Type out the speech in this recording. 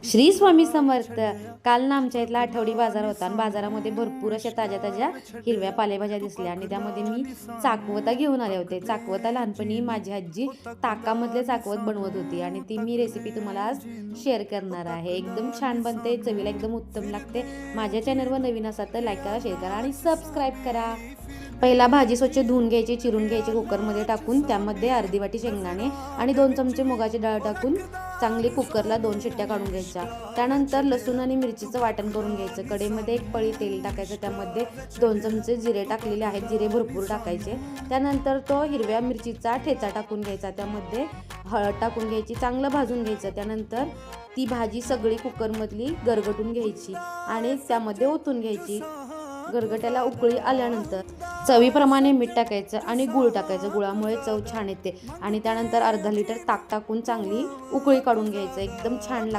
श्री स्वामी समर्थ. काल ना आमच्या इथला आठवडी बाजार होता आणि बाजारामध्ये भरपूर अशा ताज्या ताज्या हिरव्या पालेभाज्या दिसल्या आणि त्यामध्ये मी चाकवता घेऊन आले होते. चाकवता लहानपणी माझी आजी ताकामधले चाकवत बनवत होती आणि ती मी रेसिपी तुम्हाला आज शेअर करणार आहे. एकदम छान बनते, चवीला एकदम उत्तम लागते. माझ्या चॅनलवर नवीन असाल तर लाईक करा, शेअर करा आणि सबस्क्राईब करा. पहिला भाजी स्वच्छ धुवून घ्यायची, चिरून घ्यायची, कुकरमध्ये टाकून त्यामध्ये अर्धी वाटी शेंगदाणे आणि 2 चमचे मुगाची डाळ टाकून चांगली कुकरला 2 शिट्ट्या काढून घ्यायच्या. त्यानंतर लसूण आणि मिरचीचं वाटण करून घ्यायचं. कढईमध्ये 1 पळी तेल टाकायचं, त्यामध्ये 2 चमचे जिरे टाकलेले आहेत, जिरे भरपूर टाकायचे. त्यानंतर तो हिरव्या मिरचीचा ठेचा टाकून घ्यायचा, त्यामध्ये हळद टाकून घ्यायची, चांगलं भाजून घ्यायचं. त्यानंतर ती भाजी सगळी कुकरमधली गरगटून घ्यायची आणि त्यामध्ये ओतून घ्यायची. गरगट्याला उकळी आल्यानंतर चवीप्रमाणे मीठ टाकायचं आणि गूळ टाकायचं. गुळामुळे चव छान येते आणि त्यानंतर अर्धा लिटर ताक टाकून चांगली उकळी काढून घ्यायचं. एकदम छान लागतं.